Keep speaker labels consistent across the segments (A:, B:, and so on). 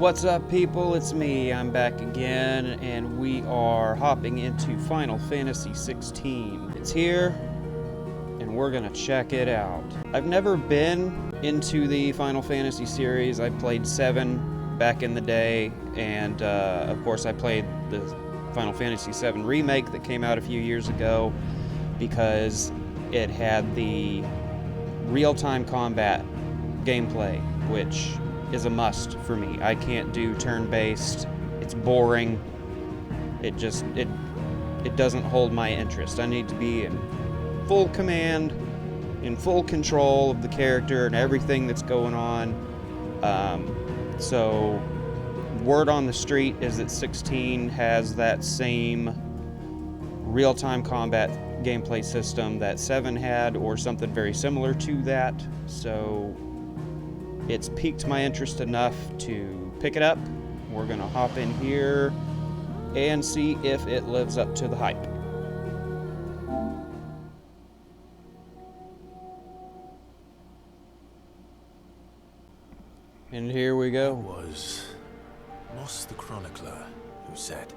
A: What's up, people? It's me. I'm back again, and we are hopping into Final Fantasy XVI. It's here, and we're gonna check it out. I've never been into the Final Fantasy series. I played 7 back in the day, and of course I played the Final Fantasy VII Remake that came out a few years ago because it had the real-time combat gameplay, which is a must for me. I can't do turn-based. It's boring. It doesn't hold my interest. I need to be in full command, in full control of the character and everything that's going on. So word on the street is that 16 has that same real-time combat gameplay system that 7 had, or something very similar to that. So it's piqued my interest enough to pick it up. We're gonna hop in here and see if it lives up to the hype. And here we go.
B: It was Moss the Chronicler who said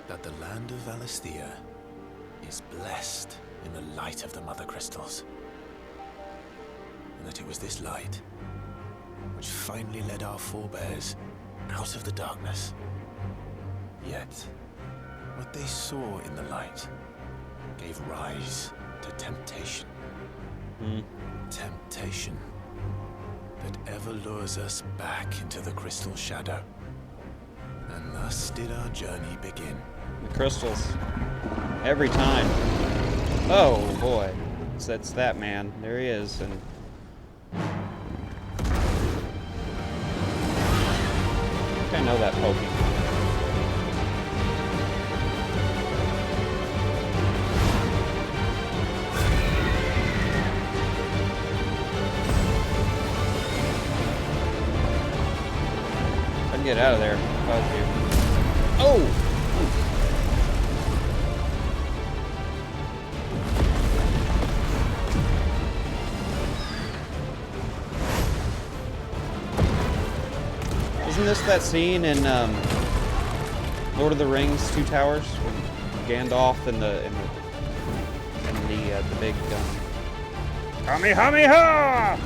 B: that the land of Valisthea is blessed in the light of the Mother Crystals, and that it was this light which finally led our forebears out of the darkness. Yet, what they saw in the light gave rise to temptation. Temptation that ever lures us back into the crystal shadow. And thus did our journey begin.
A: The crystals. Every time. Oh boy. That's that man. There he is. And I know that Pokemon. I can get out of there if I was you. Oh! Isn't this that scene in Lord of the Rings, Two Towers, when Gandalf and the big Kamehameha!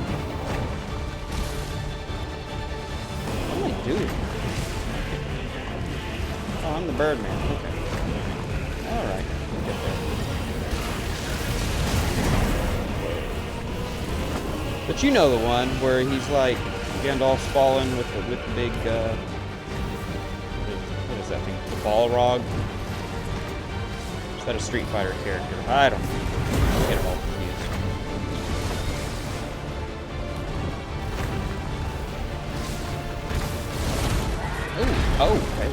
A: What am I doing? Oh, I'm the Birdman. Okay. All right. We'll get there. But you know the one where he's like, Gandalf's falling with the big, what is that thing? The Balrog? Is that a Street Fighter character? I don't know. I get them all confused. Ooh. Oh, hey,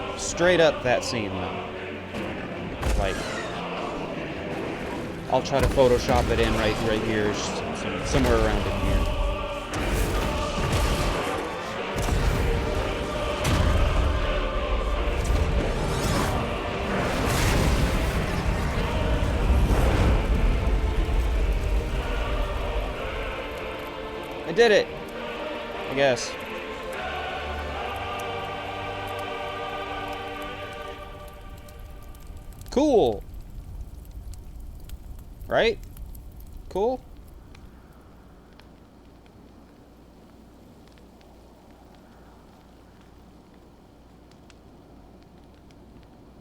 A: hey. Straight up that scene, though. Like, I'll try to Photoshop it in right here. Somewhere around in here. I did it, I guess. Cool. Right? Cool?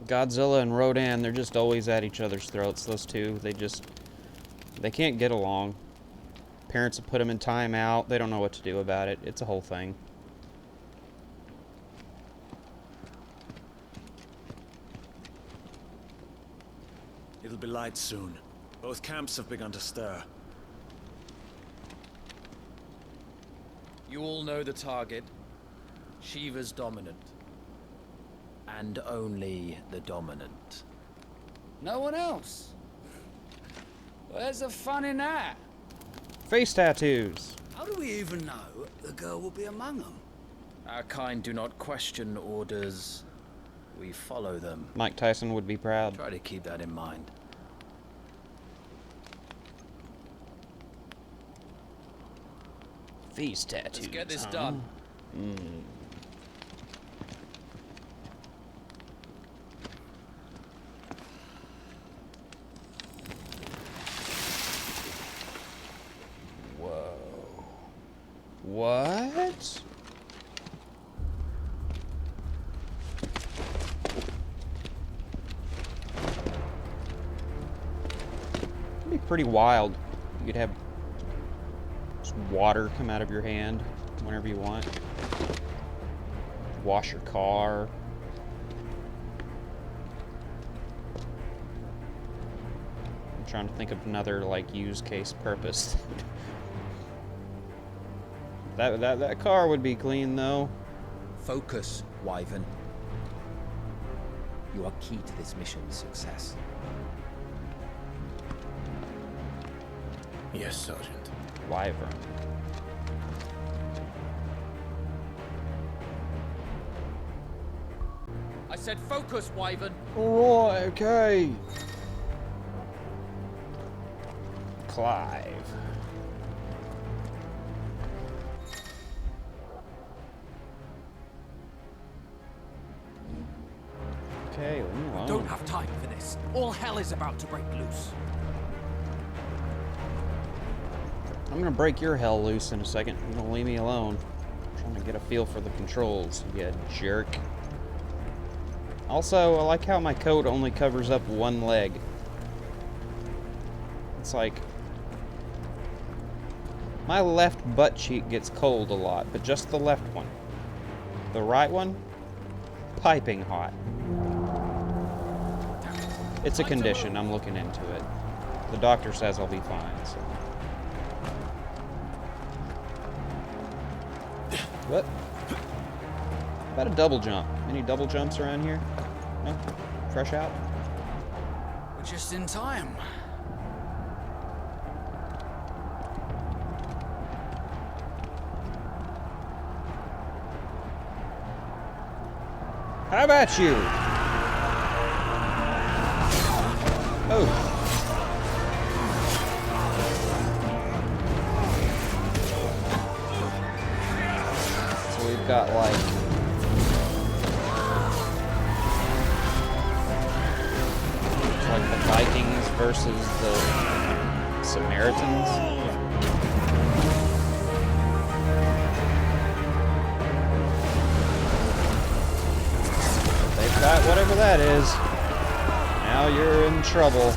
A: Godzilla and Rodan, they're just always at each other's throats, those two. They can't get along. Parents have put them in timeout. They don't know what to do about it. It's a whole thing.
C: It'll be light soon. Both camps have begun to stir.
D: You all know the target. Shiva's dominant. And only the dominant.
E: No one else? Where's the fun in that?
A: Face tattoos.
E: How do we even know the girl will be among them?
D: Our kind do not question orders. We follow them.
A: Mike Tyson would be proud.
D: Try to keep that in mind.
A: Face tattoos.
D: Let's get this
A: huh?
D: done.
A: Whoa. What? It'd be pretty wild. You could have just water come out of your hand whenever you want. Wash your car. I'm trying to think of another like use case purpose. That car would be clean though.
F: Focus, Wyvern. You are key to this mission's success.
B: Yes, Sergeant.
A: Wyvern.
D: I said focus, Wyvern.
A: Alright, okay. Clive. Okay, leave me alone.
F: Don't have time for this. All hell is about to break loose.
A: I'm gonna break your hell loose in a second. You're gonna leave me alone. I'm trying to get a feel for the controls, you jerk. Also, I like how my coat only covers up one leg. It's like my left butt cheek gets cold a lot, but just the left one. The right one, piping hot. It's a condition. I'm looking into it. The doctor says I'll be fine, so. What? How about a double jump? Any double jumps around here? No? Fresh out?
E: We're just in time.
A: How about you? Oh. So we've got like the Vikings versus the Samaritans. They've got whatever that is. Now you're in trouble.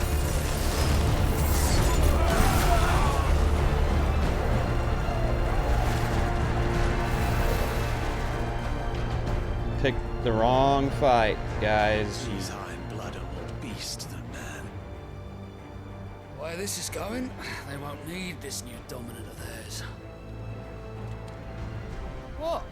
A: Picked the wrong fight, guys.
C: These iron blood are more beast than man.
E: Where this is going, they won't need this new dominant of theirs. What?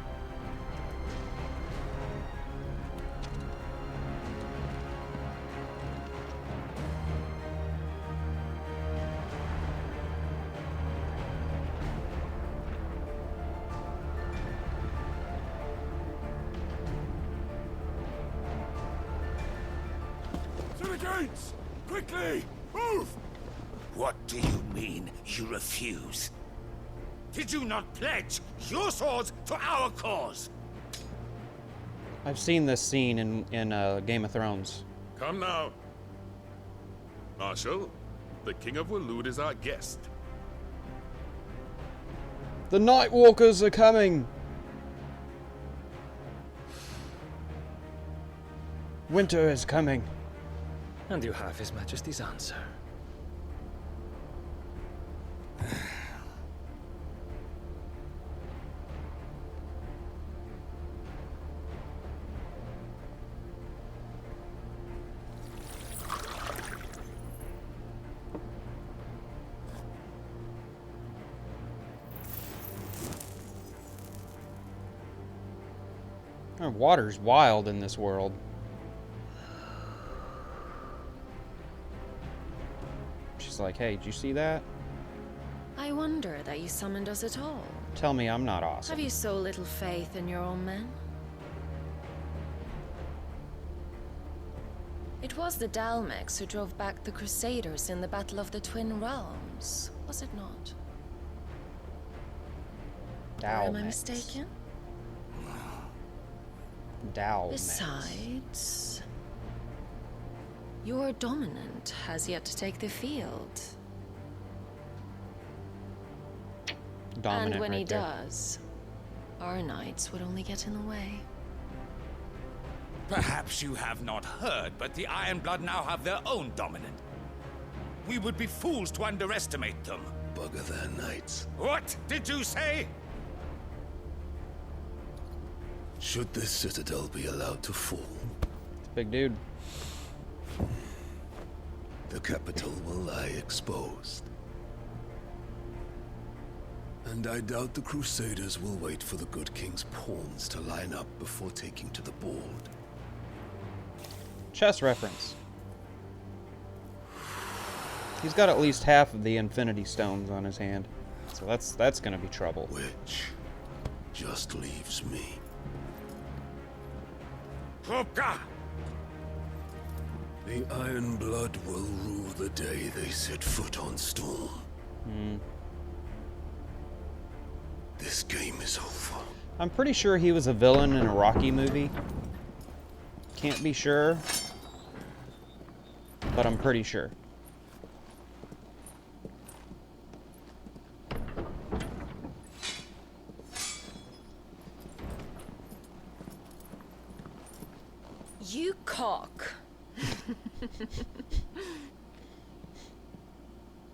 B: To the gates! Quickly! Move!
G: What do you mean, you refuse? Did you not pledge your swords to our cause?
A: I've seen this scene in Game of Thrones.
H: Come now. Marshal, the King of Waloed is our guest.
A: The Nightwalkers are coming! Winter is coming.
D: And you have His Majesty's answer.
A: Water's wild in this world. She's like, hey, did you see that?
I: I wonder that you summoned us at all.
A: Tell me I'm not awesome.
I: Have you so little faith in your own men? It was the Dalmex who drove back the Crusaders in the Battle of the Twin Realms, was it not? Or am I mistaken? Besides, your dominant has yet to take the field.
A: Dominant
I: and when
A: right
I: he
A: there.
I: does, our knights would only get in the way.
G: Perhaps you have not heard, but the Ironblood now have their own dominant. We would be fools to underestimate them.
E: Bugger their knights.
G: What did you say?
E: Should this citadel be allowed to fall,
A: It's a big dude.
E: the capital will lie exposed. And I doubt the Crusaders will wait for the good king's pawns to line up before taking to the board.
A: Chess reference. He's got at least half of the Infinity Stones on his hand. So that's gonna be trouble.
E: Which just leaves me.
G: Hopka!
E: The Ironblood will rule the day they set foot on Storm. This game is over.
A: I'm pretty sure he was a villain in a Rocky movie. Can't be sure, but I'm pretty sure.
I: You cock.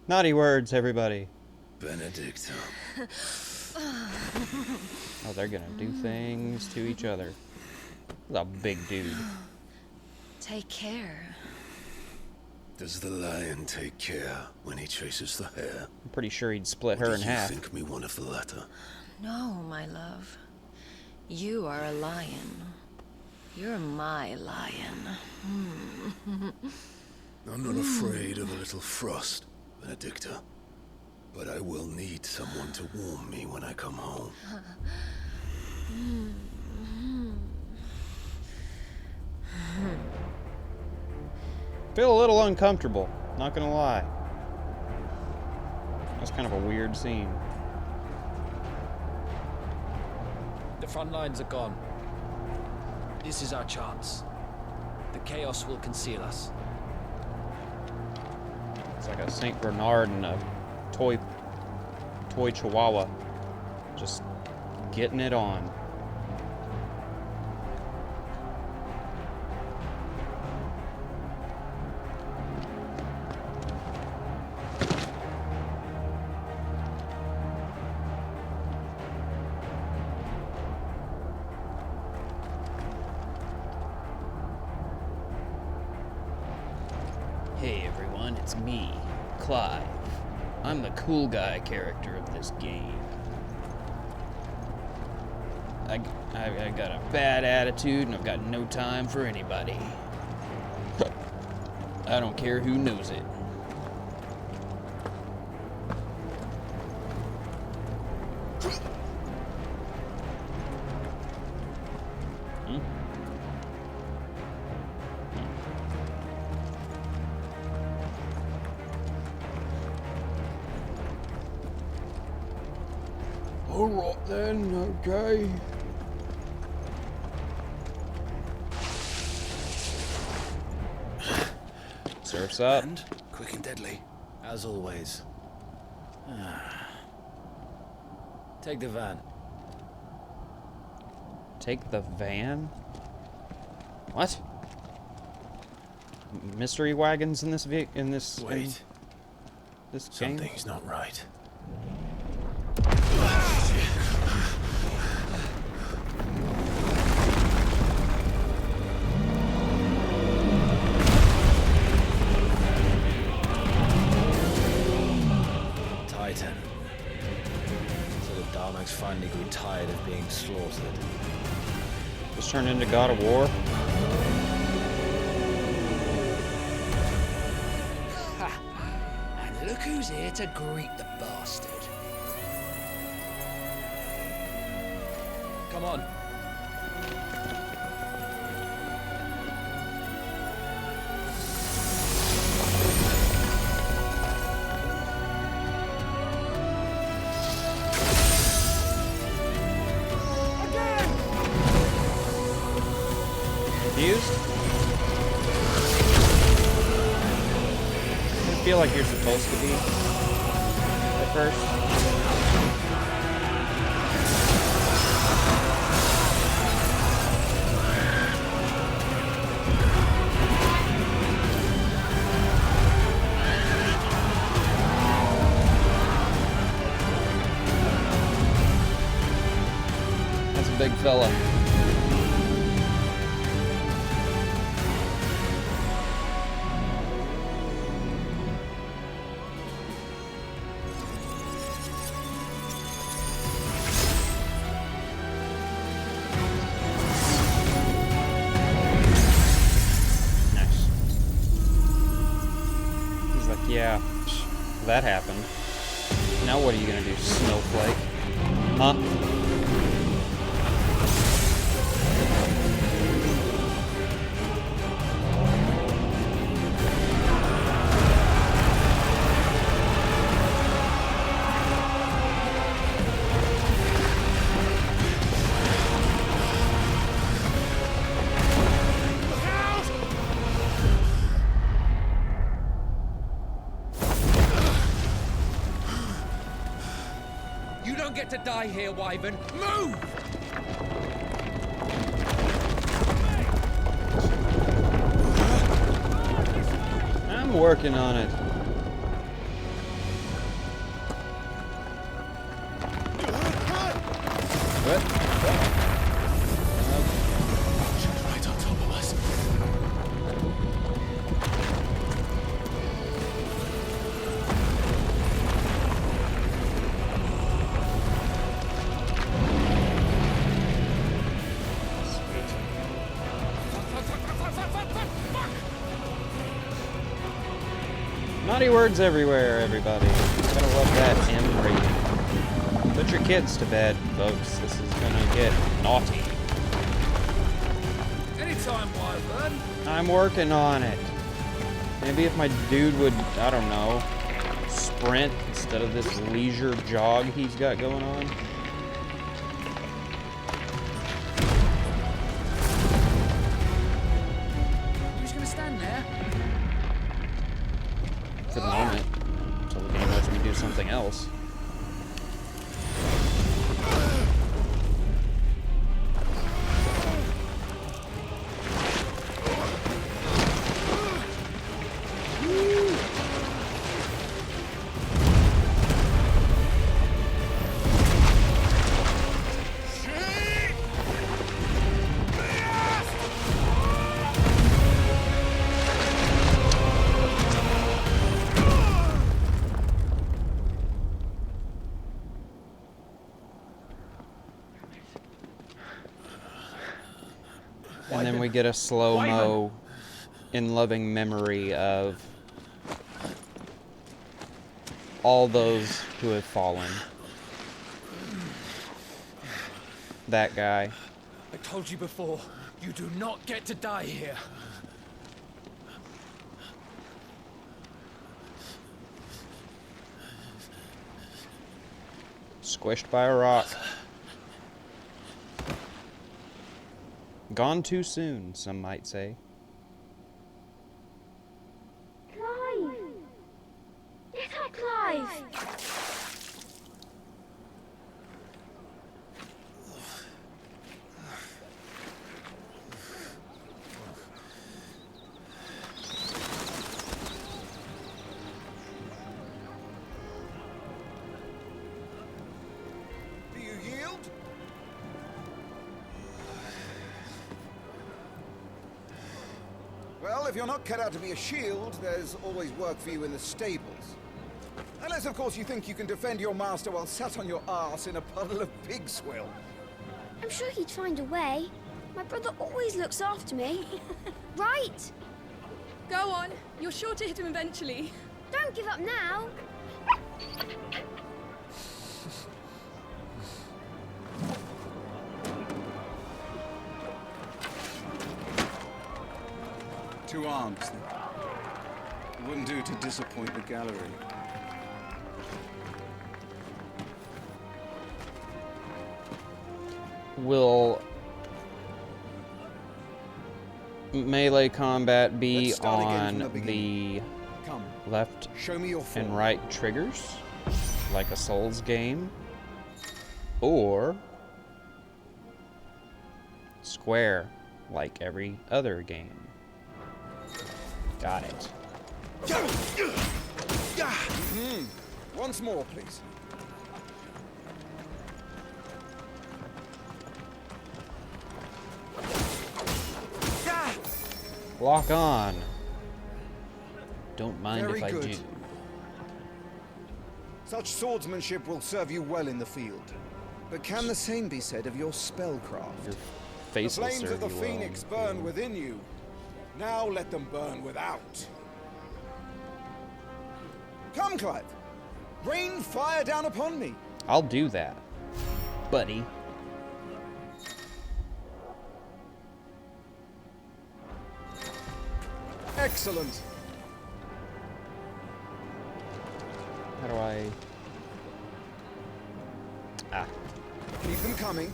A: Naughty words, everybody.
E: Benedicta.
A: Oh, they're gonna do things to each other. He's a big dude.
I: Take care.
E: Does the lion take care when he chases the hare?
A: I'm pretty sure he'd split
E: Or
A: her
E: do
A: in
E: you
A: half.
E: think me one of the latter?
I: No, my love. You are a lion. You're my lion.
E: I'm not afraid of a little frost, Benedicta. But I will need someone to warm me when I come home.
A: Feel a little uncomfortable, not gonna lie. That's kind of a weird scene.
D: The front lines are gone. This is our chance. The chaos will conceal us.
A: It's like a Saint Bernard and a toy chihuahua. Just getting it on. Hey everyone, it's me, Clive. I'm the cool guy character of this game. I got a bad attitude and I've got no time for anybody. I don't care who knows it. Alright then, okay. Surf's up.
E: And quick and deadly.
D: As always. Take the van.
A: Take the van? What? Mystery wagons in this
B: Wait.
A: this game?
B: Something's not right.
D: Titan. So the Darmax finally grew tired of being slaughtered.
A: Just turned into God of War.
E: And look who's here to greet the bastard.
D: Come on.
A: feel like you're supposed to be at first. That's a big fella. Yeah, that happened. Now what are you gonna do, snowflake? Huh?
F: You don't get to die here, Wyvern. Move!
A: I'm working on it. What?
B: Right on top of us.
A: Naughty words everywhere, everybody. Gotta love that M rating. Put your kids to bed, folks. This is gonna get naughty.
F: Anytime, Wyvern.
A: I'm working on it. Maybe if my dude would, I don't know, sprint instead of this leisure jog he's got going on.
F: You're just gonna stand there?
A: For the moment, until the game lets me do something else. And then we get a slow-mo in loving memory of all those who have fallen. That guy.
F: I told you before, you do not get to die here.
A: Squished by a rock. Gone too soon, some might say.
J: Clive! Little Clive!
G: Do you yield?
K: Well, if you're not cut out to be a shield, there's always work for you in the stables. Unless, of course, you think you can defend your master while sat on your arse in a puddle of pig swill.
J: I'm sure he'd find a way. My brother always looks after me. Right?
L: Go on. You're sure to hit him eventually.
J: Don't give up now.
K: Two arms, then. It wouldn't do to disappoint the gallery.
A: Will melee combat be
K: Let's start again
A: on
K: from the
A: the
K: Come.
A: Left
K: Show me your form.
A: and right triggers, like a Souls game, or square, like every other game. Got it.
K: Once more, please.
A: Lock on. Don't mind
K: Very
A: if I
K: good.
A: do.
K: Such swordsmanship will serve you well in the field. But can the same be said of your spellcraft?
A: Your face
K: the
A: will
K: flames
A: serve
K: of the
A: you well.
K: phoenix burn within you. Now let them burn without. Come, Clive. Rain fire down upon me.
A: I'll do that, buddy.
K: Excellent.
A: How do I... Ah.
K: Keep them coming.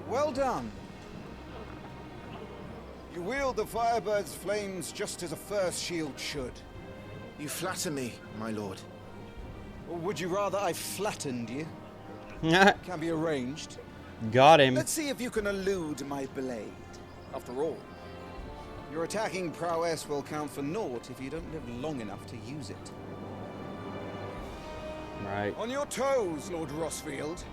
K: Well done. You wield the Firebird's flames just as a first shield should.
B: You flatter me, my lord.
K: Or would you rather I flattened you? Can be arranged.
A: Got him.
K: Let's see if you can elude my blade. After all, your attacking prowess will count for naught if you don't live long enough to use it.
A: Right.
K: On your toes, Lord Rossfield.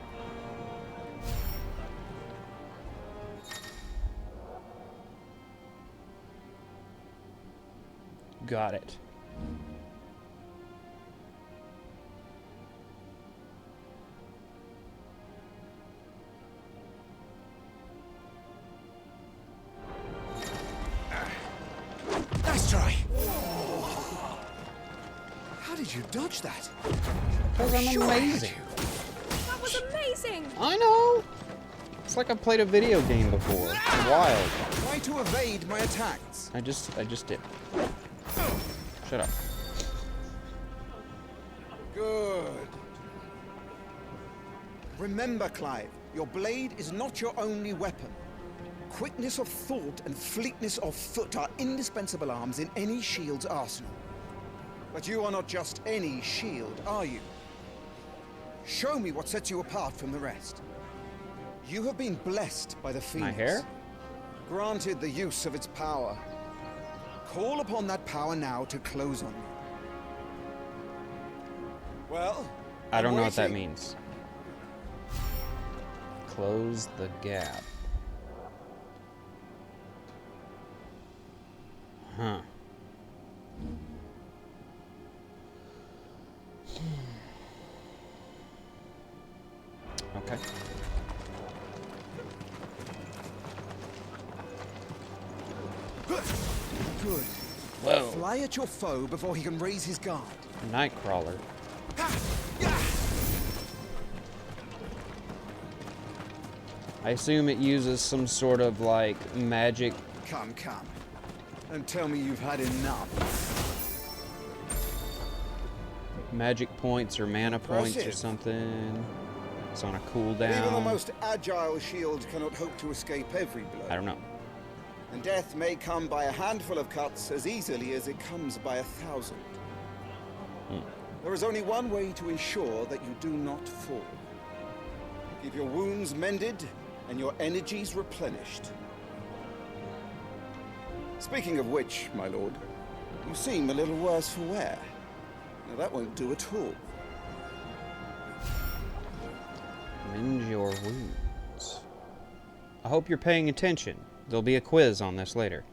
A: Got it.
K: Nice try. How did you dodge that?
A: Because I'm
K: Sure I had
A: amazing.
K: you.
L: That was amazing!
A: I know. It's like I played a video game before. It's wild.
K: Try to evade my attacks.
A: I just did. Shut up.
K: Good. Remember, Clive, your blade is not your only weapon. Quickness of thought and fleetness of foot are indispensable arms in any shield's arsenal. But you are not just any shield, are you? Show me what sets you apart from the rest. You have been blessed by the Phoenix.
A: My hair?
K: Granted the use of its power. Call upon that power now to close on you. Well,
A: I don't
K: I'm
A: know what that
K: waiting.
A: means. Close the gap. Huh. Okay.
K: Good.
A: Whoa.
K: Fly at your foe before he can raise his guard.
A: Nightcrawler. I assume it uses some sort of like magic.
K: Come. Don't tell me you've had enough.
A: Magic points or mana points or
K: Impressive.
A: something. It's on a
K: Even the
A: cooldown.
K: most agile shield cannot hope to escape every blow.
A: I don't know.
K: And death may come by a handful of cuts as easily as it comes by 1,000. There is only one way to ensure that you do not fall. Keep your wounds mended and your energies replenished. Speaking of which, my lord, you seem a little worse for wear. Now that won't do at all.
A: Mend your wounds. I hope you're paying attention. There'll be a quiz on this later.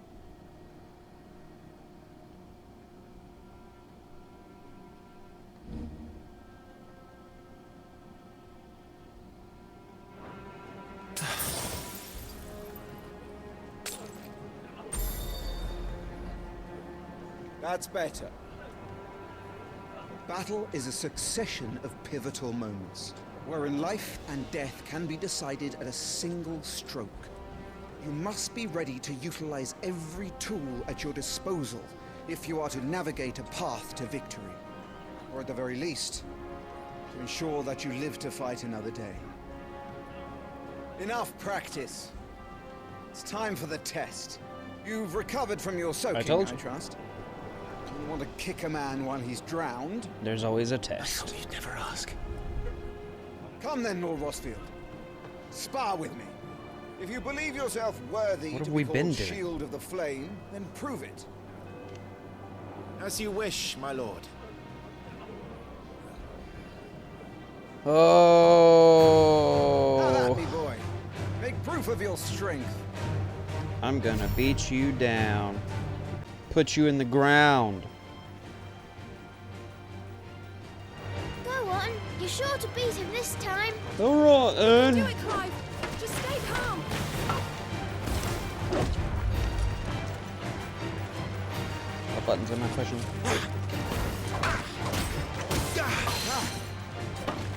K: That's better. Battle is a succession of pivotal moments, wherein life and death can be decided at a single stroke. You must be ready to utilize every tool at your disposal if you are to navigate a path to victory. Or at the very least, to ensure that you live to fight another day. Enough practice. It's time for the test. You've recovered from your soaking,
A: told you.
K: I trust. You want to kick a man while he's drowned?
A: There's always a test.
B: I thought you'd never ask.
K: Come then, Lord Rosfield. Spar with me. If you believe yourself worthy
A: What have
K: to
A: we
K: be
A: been
K: called
A: doing?
K: Shield of the Flame, then prove it.
B: As you wish, my lord.
A: Oh.
K: Have at me, boy. Make proof of your strength.
A: I'm gonna beat you down. Put you in the ground.
J: Go on. You're sure to beat him this time.
A: Alright
L: Do
A: then.
L: it, Clive. Just stay calm.
A: What buttons am I pushing?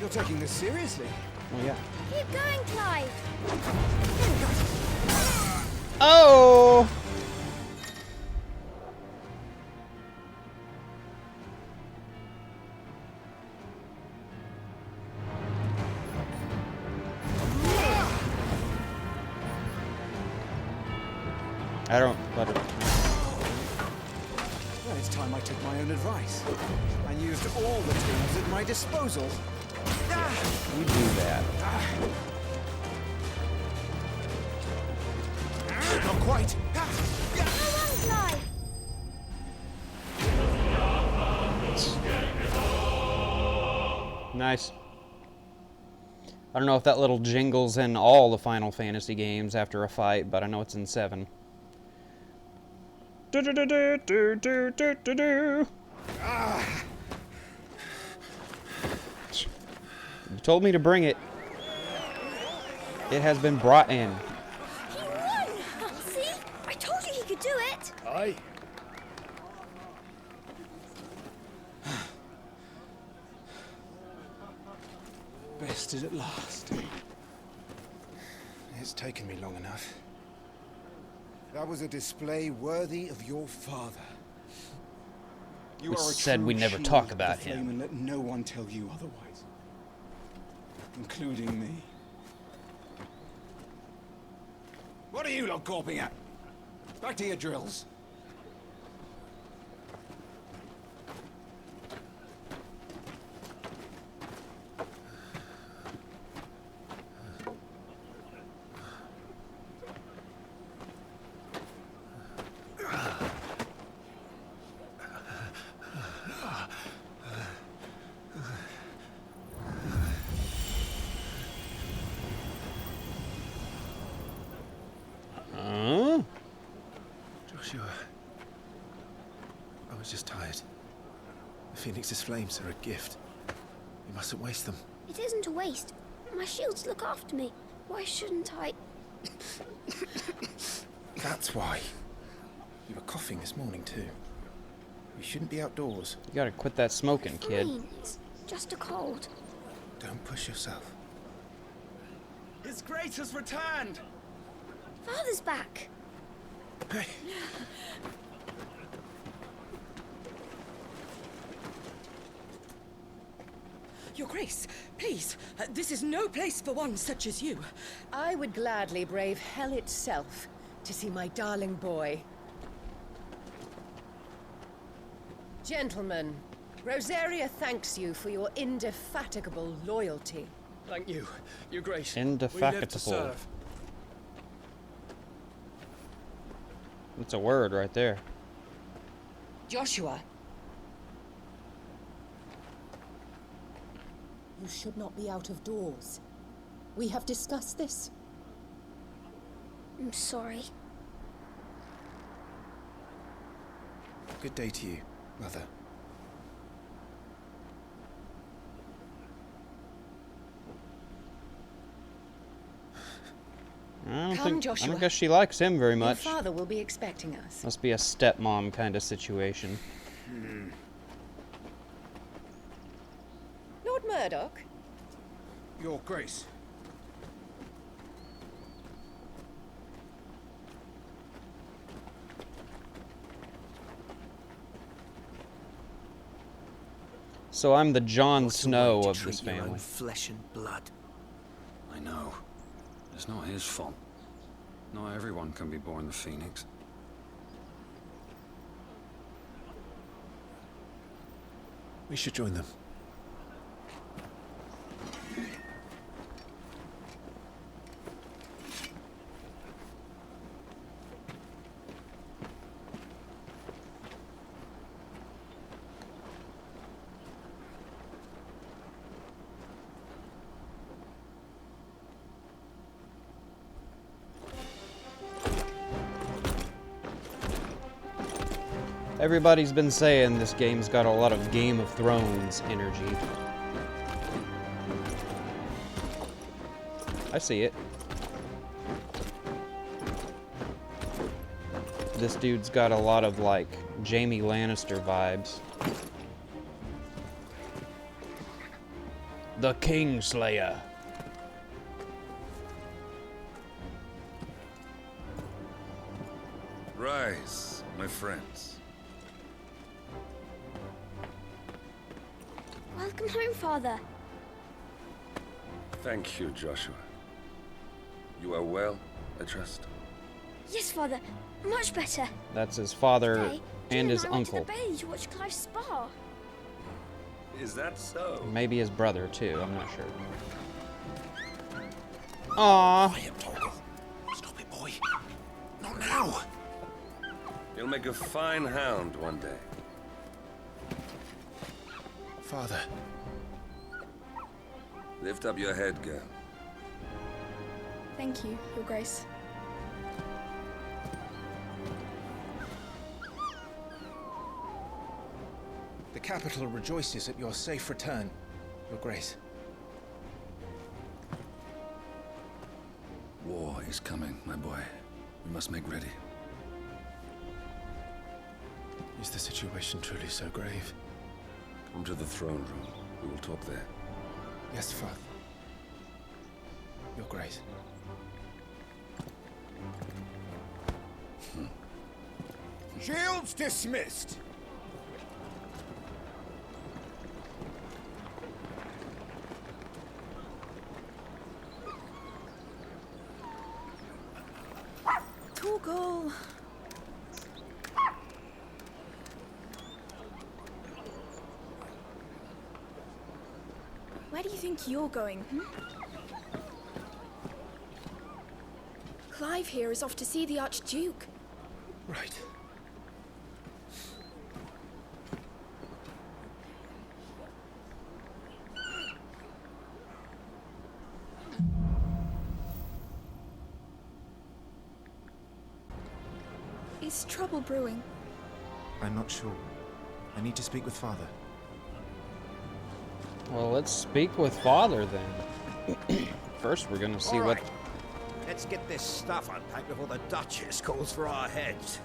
K: You're taking this seriously.
A: Oh yeah.
J: Keep going, Clive.
A: Oh! I don't let it.
K: Well, it's time I took my own advice and used all the tools at my disposal.
A: You do that.
B: Not quite.
J: Go on, Clive.
A: Nice. I don't know if that little jingle's in all the Final Fantasy games after a fight, but I know it's in 7. You told me to bring it. It has been brought in.
J: He won! See? I told you he could do it.
F: Aye.
K: Bested at last. It's taken me long enough. That was a display worthy of your father. You
A: We
K: are a
A: said
K: true
A: we'd never
K: shield
A: talk
K: of the
A: about
K: flame,
A: him.
K: and let no one tell you otherwise, including me. What are you lot gawping at? Back to your drills.
B: Joshua. I was just tired. The Phoenix's flames are a gift. We mustn't waste them.
J: It isn't a waste. My shields look after me. Why shouldn't I?
B: That's why. You were coughing this morning too. You shouldn't be outdoors.
A: You gotta quit that smoking, kid.
J: Fine. It's just a cold.
B: Don't push yourself.
F: His Grace has returned!
J: Father's back.
B: Hey.
M: Your Grace, please, this is no place for one such as you. I would gladly brave hell itself to see my darling boy. Gentlemen, Rosaria thanks you for your indefatigable loyalty.
F: Thank you, Your Grace. We live to
A: Indefatigable.
F: serve.
A: That's a word right there.
M: Joshua. You should not be out of doors. We have discussed this.
J: I'm sorry.
B: Good day to you, Mother.
A: I
M: Come,
A: don't
M: Joshua.
A: guess she likes him very
M: Your
A: much.
M: father will be expecting us.
A: Must be a stepmom kind of situation.
M: Lord Murdoch?
K: Your Grace.
A: So I'm the Jon
G: What a
A: Snow
G: way to
A: of this
G: treat your own
A: family.
G: flesh and blood.
C: I know. A
N: It's not his fault. Not everyone can be born the Phoenix.
B: We should join them.
A: Everybody's been saying this game's got a lot of Game of Thrones energy. I see it. This dude's got a lot of, like, Jaime Lannister vibes. The Kingslayer.
O: Rise, my friends.
J: Welcome home, Father.
O: Thank you, Joshua. You are well, I trust.
J: Yes, Father. Much better.
A: That's his father
J: Today,
A: and
J: Jim
A: his
J: I went
A: uncle.
J: to the bay to watch Clive's spa.
O: Is that so?
A: Maybe his brother, too. I'm not sure. Aww.
B: Quiet, Toggle. Stop it, boy. Not now.
O: You'll make a fine hound one day.
B: Father.
O: Lift up your head, girl.
L: Thank you, Your Grace.
K: The capital rejoices at your safe return, Your Grace.
N: War is coming, my boy. We must make ready.
B: Is the situation truly so grave?
O: Come to the throne room. We will talk there.
K: Yes, Father. Your Grace.
G: Shields dismissed.
L: Torgal. Where do you think you're going? Clive here is off to see the Archduke.
K: Right.
L: Is trouble brewing?
P: I'm not sure. I need to speak with Father.
A: Well, let's speak with Father then. First, we're gonna see what.
G: Let's get this stuff unpacked before the Duchess calls for our heads.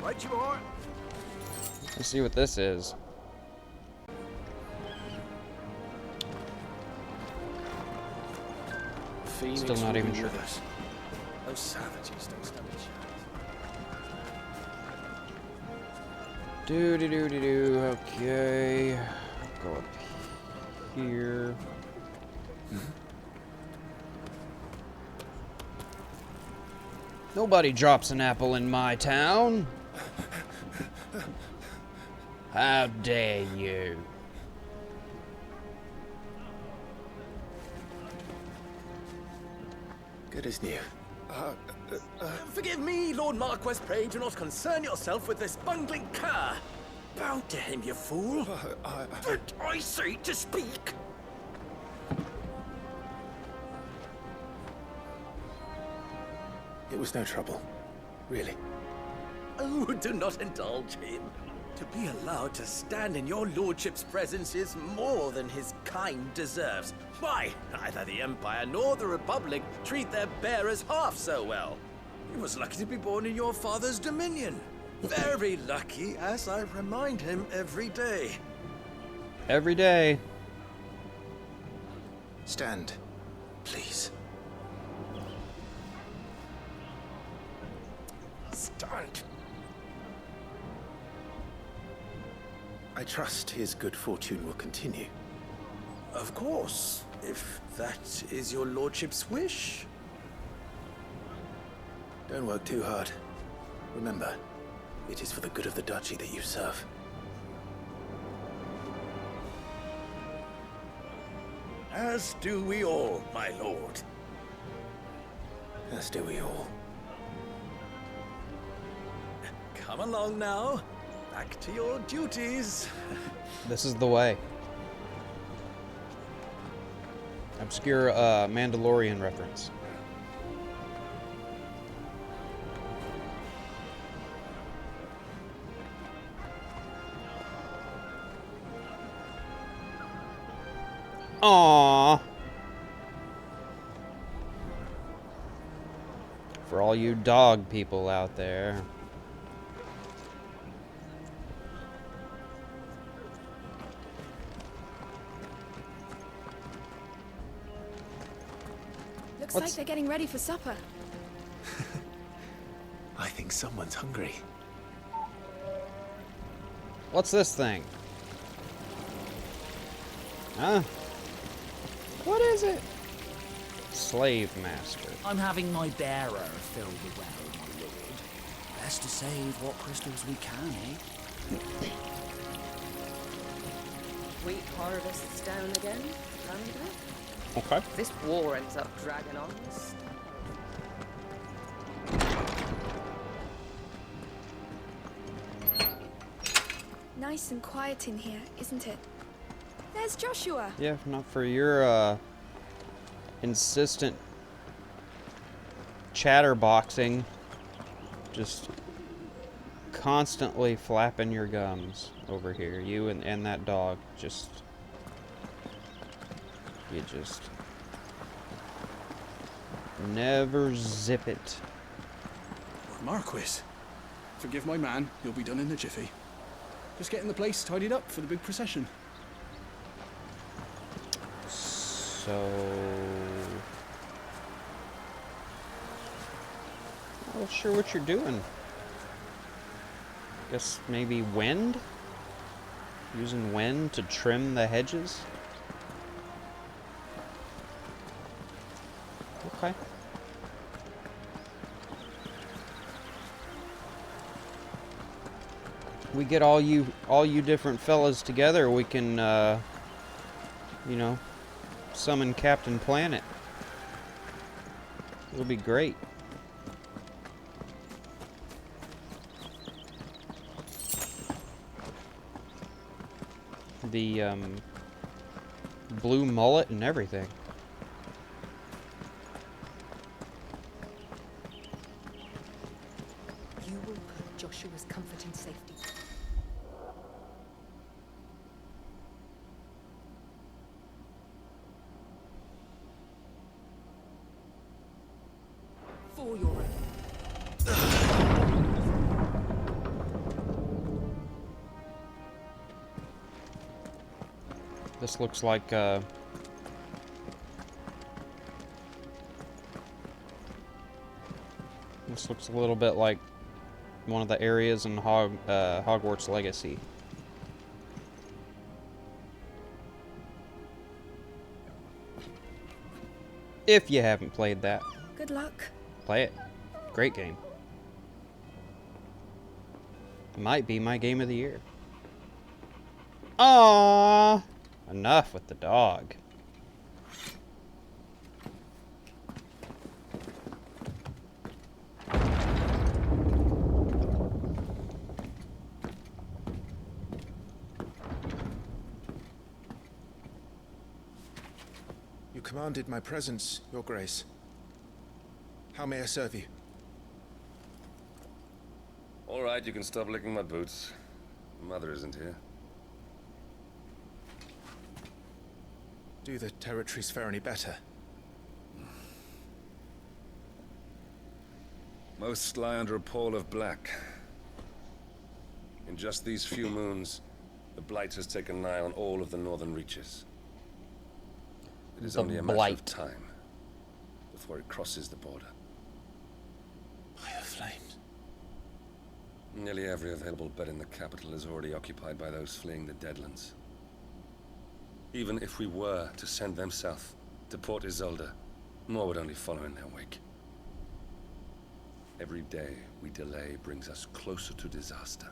G: Right you are.
A: Let's see what this is.
B: Phoenix
A: Still not
B: will
A: even
B: be
A: sure.
B: with us. Those savages don't stand a chance.
A: Do. Okay. Go up here. Nobody drops an apple in my town. How dare you?
B: Good as new.
D: Forgive me, Lord Marquess, pray do not concern yourself with this bungling cur. Bow to him, you fool. But I say to speak.
B: It was no trouble. Really.
D: Oh, do not indulge him. To be allowed to stand in your lordship's presence is more than his kind deserves. Why, neither the Empire nor the Republic treat their bearers half so well. He was lucky to be born in your father's dominion. Very lucky, as I remind him every day.
A: Every day.
B: Stand, please.
D: Stand.
B: I trust his good fortune will continue.
D: Of course, if that is your lordship's wish.
B: Don't work too hard. Remember, it is for the good of the duchy that you serve.
D: As do we all, my lord.
B: As do we all.
D: Come along now. Back to your duties.
A: This is the way. Obscure Mandalorian reference. Aww. For all you dog people out there.
L: Looks like they're getting ready for supper.
B: I think someone's hungry.
A: What's this thing? Huh? What is it? Slave master.
Q: I'm having my bearer filled with well, my lord. Best to save what crystals we can, eh?
M: Wheat harvest's down again, Commander.
A: Okay.
M: This war ends up dragging on.
L: Nice and quiet in here, isn't it? There's Joshua.
A: Yeah, if not for your insistent chatterboxing, just constantly flapping your gums over here. You and that dog just... You just... never zip it.
R: Marquis, forgive my man, you'll be done in a jiffy. Just getting the place tidied up for the big procession.
A: So... Not sure what you're doing. Guess maybe wind? Using wind to trim the hedges? Okay. We get all you different fellas together, we can you know, summon Captain Planet. It'll be great. The blue mullet and everything.
M: You will put Joshua's comfort and safety. For your own.
A: This looks like this looks a little bit like one of the areas in Hogwarts Legacy. If you haven't played that,
L: Good luck.
A: play it. Great game. Might be my game of the year. Aww. Enough with the dog.
P: You commanded my presence, Your Grace. How may I serve you?
O: All right, you can stop licking my boots. Mother isn't here.
P: Do the territories fare any better?
O: Most lie under a pall of black. In just these few moons, the Blight has taken nigh on all of the northern reaches. It is
A: The
O: only a matter
A: Blight.
O: of time before it crosses the border.
B: By the flames.
O: Nearly every available bed in the capital is already occupied by those fleeing the Deadlands. Even if we were to send them south, to Port Isolde, more would only follow in their wake. Every day we delay brings us closer to disaster.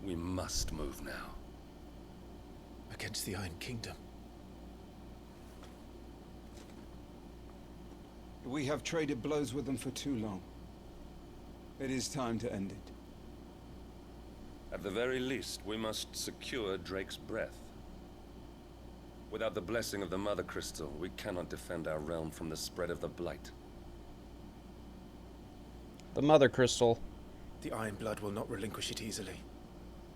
O: We must move now.
P: Against the Iron Kingdom.
K: We have traded blows with them for too long. It is time to end it.
O: At the very least, we must secure Drake's breath. Without the blessing of the Mother Crystal, we cannot defend our realm from the spread of the Blight.
A: The Mother Crystal.
P: The Iron Blood will not relinquish it easily.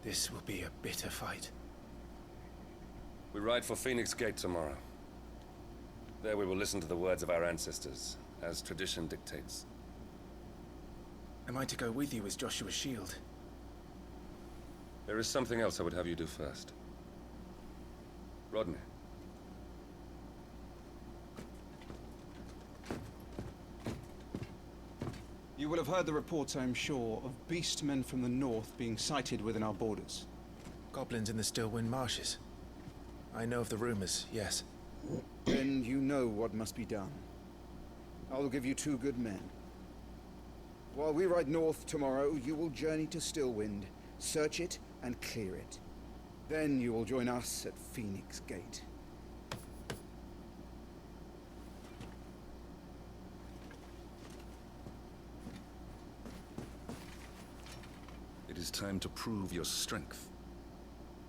P: This will be a bitter fight.
O: We ride for Phoenix Gate tomorrow. There we will listen to the words of our ancestors, as tradition dictates.
P: Am I to go with you as Joshua's shield?
O: There is something else I would have you do first. Rodney.
K: You will have heard the reports, I am sure, of beastmen from the north being sighted within our borders.
P: Goblins in the Stillwind Marshes. I know of the rumors, yes.
K: Then you know what must be done. I will give you 2 good men. While we ride north tomorrow, you will journey to Stillwind, search it, and clear it. Then you will join us at Phoenix Gate.
E: It is time to prove your strength.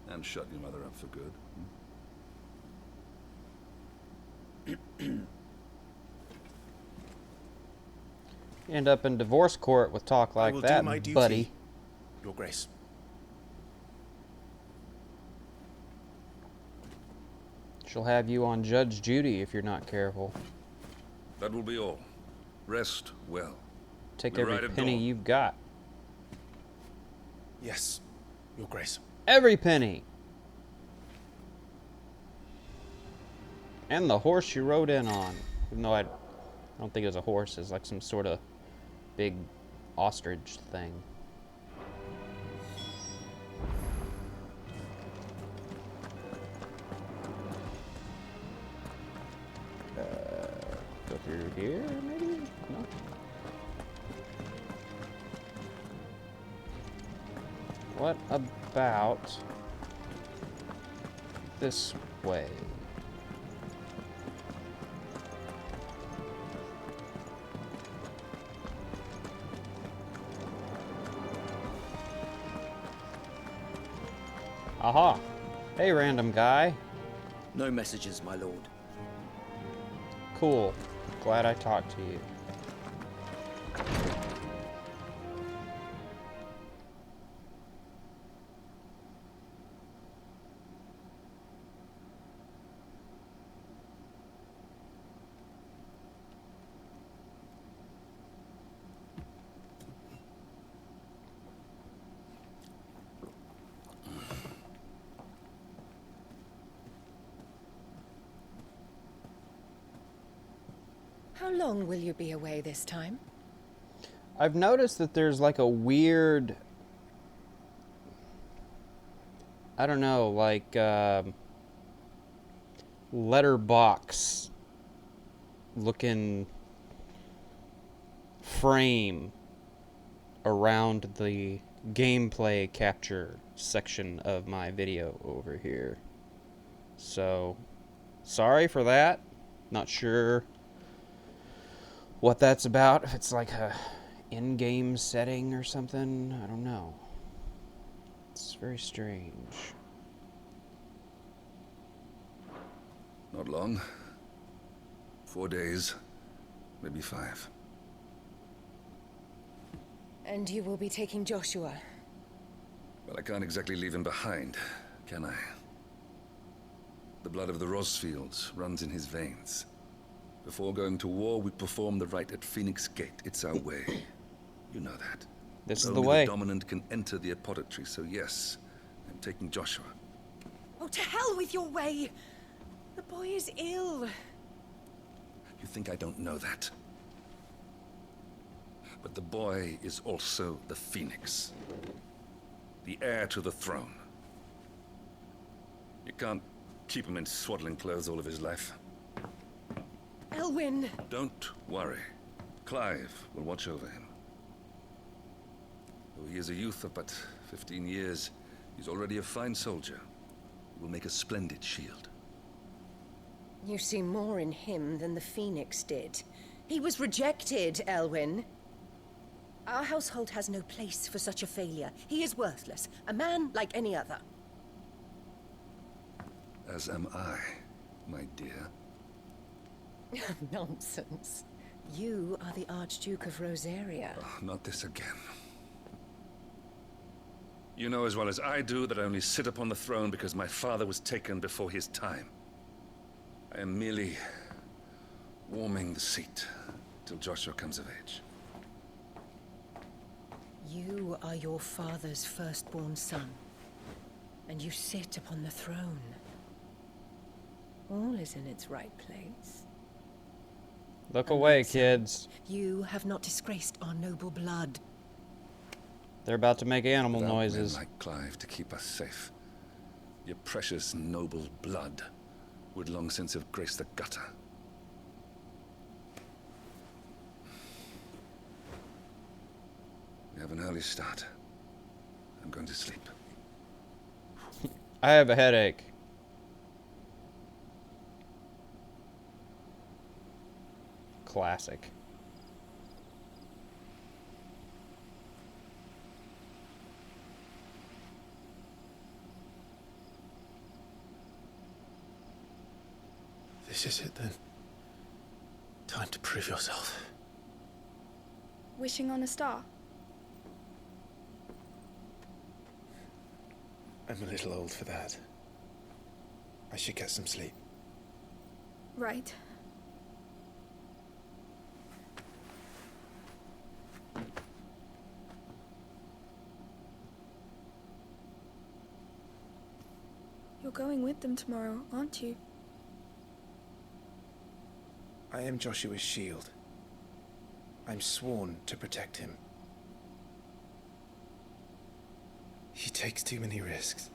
E: And shut your mother up for good.
A: End up in divorce court with talk like that, buddy.
P: Your Grace.
A: She'll have you on Judge Judy if you're not careful.
E: That will be all. Rest well.
A: Take
E: We
A: every
E: ride at
A: penny
E: dawn.
A: you've got.
P: Yes, Your Grace.
A: Every penny! And the horse you rode in on. Even though I don't think it was a horse, it's like some sort of big ostrich thing. Go through here, maybe? No? What about this way? Aha! Hey, random guy.
Q: No messages, my lord.
A: Cool. Glad I talked to you.
M: How long will you be away this time?
A: I've noticed that there's like a weird, I don't know, like letterbox looking frame around the gameplay capture section of my video over here. So, sorry for that. Not sure what that's about. If it's like a in-game setting or something, I don't know. It's very strange.
E: Not long. 4 days, maybe 5.
M: And you will be taking Joshua?
E: Well, I can't exactly leave him behind, can I? The blood of the Rosfields runs in his veins. Before going to war, we perform the rite at Phoenix Gate. It's our way. You know that.
A: This is
E: Only
A: the way.
E: The dominant can enter the apothecary, so yes, I'm taking Joshua.
M: Oh, to hell with your way! The boy is ill.
E: You think I don't know that? But the boy is also the Phoenix. The heir to the throne. You can't keep him in swaddling clothes all of his life.
M: Elwyn!
E: Don't worry. Clive will watch over him. Though he is a youth of but 15 years, he's already a fine soldier. He will make a splendid shield.
M: You see more in him than the Phoenix did. He was rejected, Elwyn. Our household has no place for such a failure. He is worthless, a man like any other.
E: As am I, my dear.
M: Nonsense. You are the Archduke of Rosaria.
E: Oh, not this again. You know as well as I do that I only sit upon the throne because my father was taken before his time. I am merely warming the seat till Joshua comes of age.
M: You are your father's firstborn son, and you sit upon the throne. All is in its right place.
A: Look away, kids.
M: You have not disgraced our noble blood.
A: They're about to make animal
E: Without
A: noises.
E: men like Clive to keep us safe, your precious noble blood would long since have graced the gutter. We have an early start. I'm going to sleep.
A: I have a headache. Classic.
B: This is it then. Time to prove yourself.
L: Wishing on a star?
P: I'm a little old for that. I should get some sleep.
L: Right. You're going with them tomorrow, aren't you?
P: I am Joshua's shield. I'm sworn to protect him. He takes too many risks.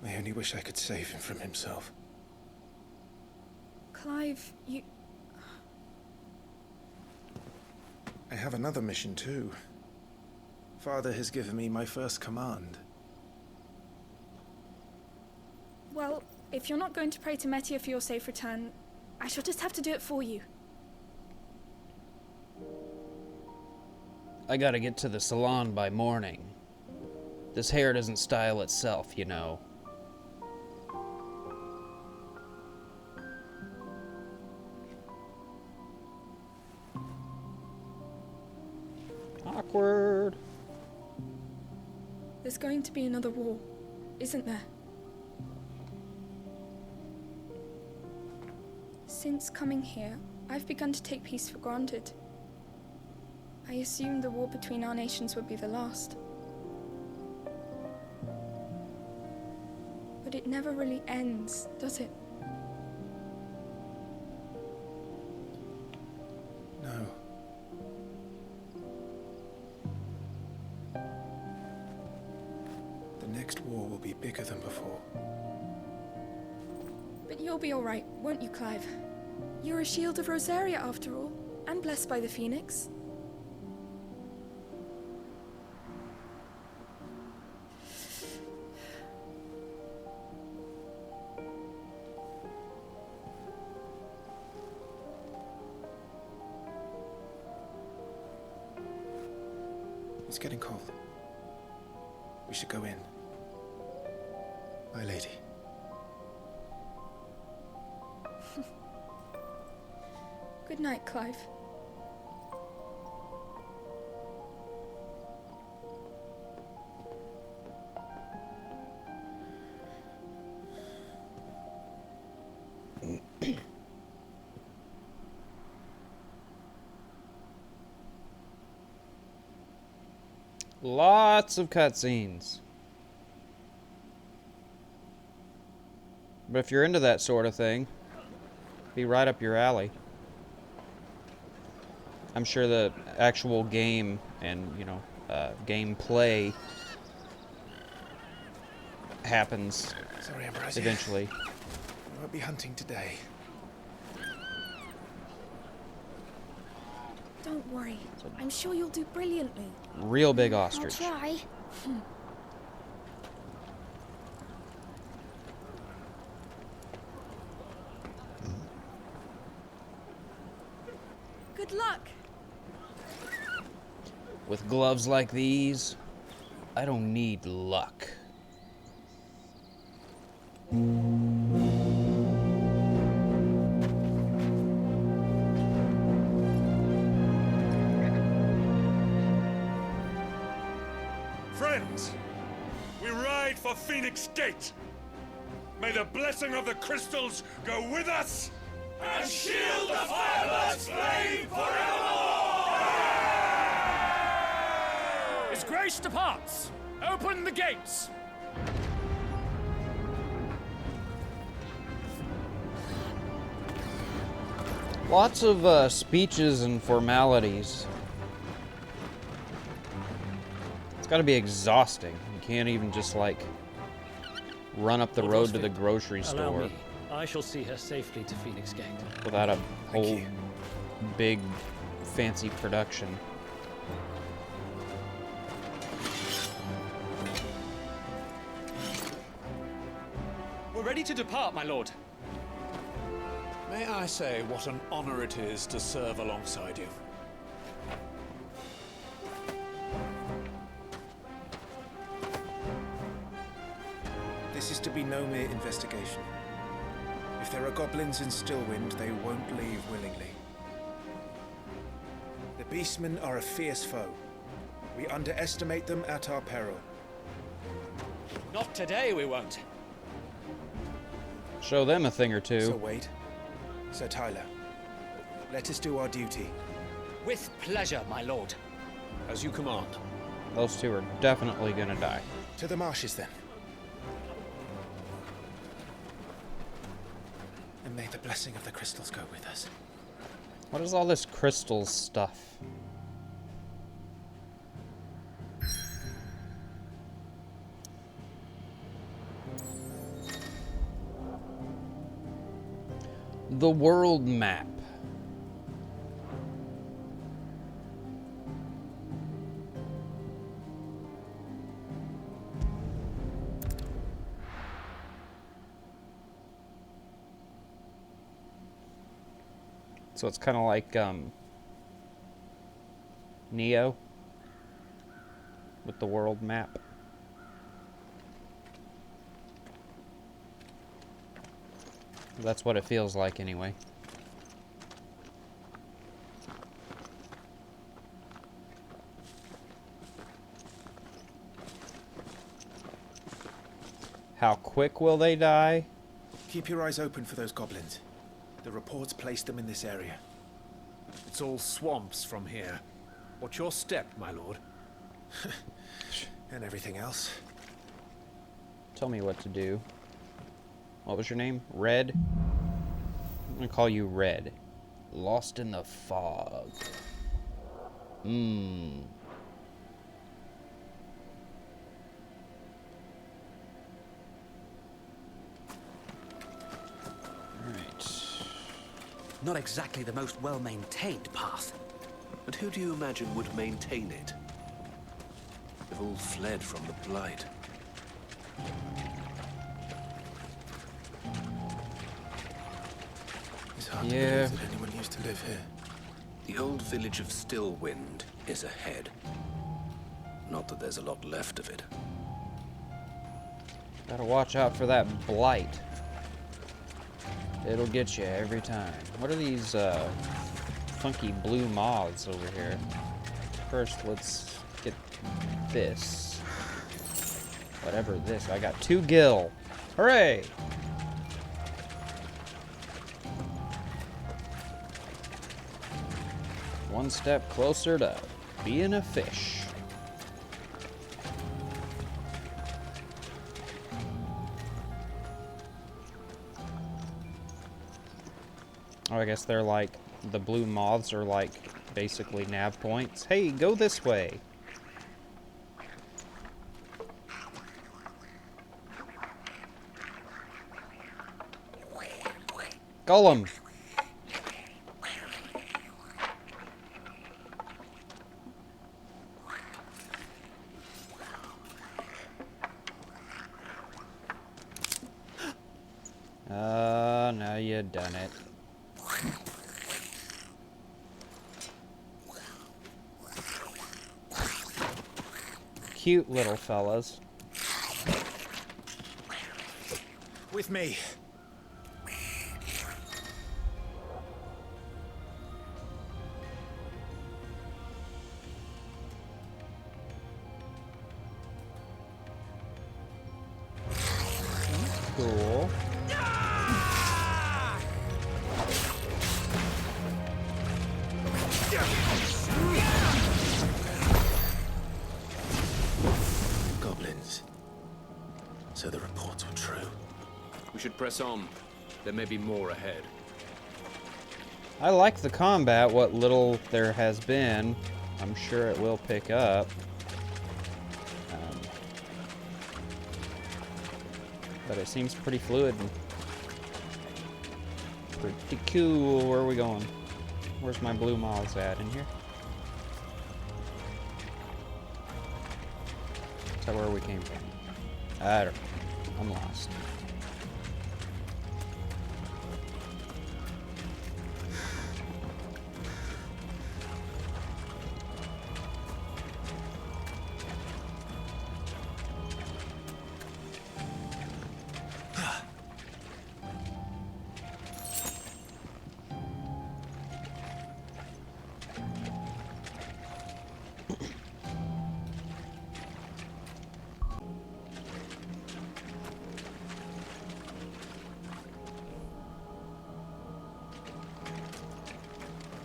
P: I only wish I could save him from himself.
L: Clive, you...
P: I have another mission too. Father has given me my first command.
L: Well, if you're not going to pray to Metia for your safe return, I shall just have to do it for you.
A: I gotta get to the salon by morning. This hair doesn't style itself, you know. Awkward.
L: There's going to be another war, isn't there? Since coming here, I've begun to take peace for granted. I assumed the war between our nations would be the last. But it never really ends, does it?
P: No. The next war will be bigger than before.
L: But you'll be alright, won't you, Clive? You're a shield of Rosaria after all, and blessed by the Phoenix.
P: It's getting cold. We should go in. My lady.
L: Good night, Clive.
A: Lots of cutscenes. But if you're into that sort of thing, be right up your alley. I'm sure the actual game and, you know, gameplay happens eventually.
P: We won't be hunting today.
L: Don't worry. I'm sure you'll do brilliantly.
A: Real big ostrich.
J: I'll try.
L: Good luck.
A: With gloves like these, I don't need luck.
H: Friends, we ride for Phoenix Gate. May the blessing of the crystals go with us
G: And shield the Firebird's flame forevermore!
F: His Grace departs! Open the gates!
A: Lots of speeches and formalities. It's gotta be exhausting. You can't even just, like, run up the road to the grocery
S: Allow
A: store
S: me. I shall see her safely to Phoenix Gate.
A: without a whole big fancy production.
F: We're ready to depart, my lord.
C: May I say what an honor it is to serve alongside you?
P: This is to be no mere investigation. If there are goblins in Stillwind, they won't leave willingly. The Beastmen are a fierce foe. We underestimate them at our peril.
F: Not today, we won't.
A: Show them a thing or two.
P: Sir Wade, Sir Tyler, let us do our duty.
F: With pleasure, my lord.
C: As you command.
A: Those two are definitely gonna die.
P: To the marshes, then. And may the blessing of the crystals go with us.
A: What is all this crystal stuff? The world map. So it's kind of like Neo with the world map. That's what it feels like anyway. How quick will they die?
P: Keep your eyes open for those goblins. The reports place them in this area.
C: It's all swamps from here. What's your step, my lord?
P: And everything else.
A: Tell me what to do. What was your name? Red? I'm gonna call you Red. Lost in the fog.
Q: Not exactly the most well-maintained path.
B: But who do you imagine would maintain it? They've all fled from the Blight.
P: It's hard to
A: Yeah.
P: believe that anyone used to live here.
B: The old village of Stillwind is ahead. Not that there's a lot left of it.
A: Gotta watch out for that blight. It'll get you every time. What are these funky blue moths over here? First, let's get this. Whatever this. I got 2 gil. Hooray! One step closer to being a fish. Oh, I guess they're like, the blue moths are like basically nav points. Hey, go this way. Golem. you done it. Cute little fellas.
P: With me.
A: Cool.
B: Goblins. So the reports were true.
F: We should press on. There may be more ahead.
A: I like the combat, what little there has been. I'm sure it will pick up. But it seems pretty fluid and pretty cool. Where are we going? Where's my blue moths at? In here? Is that where we came from? I don't know. I'm lost.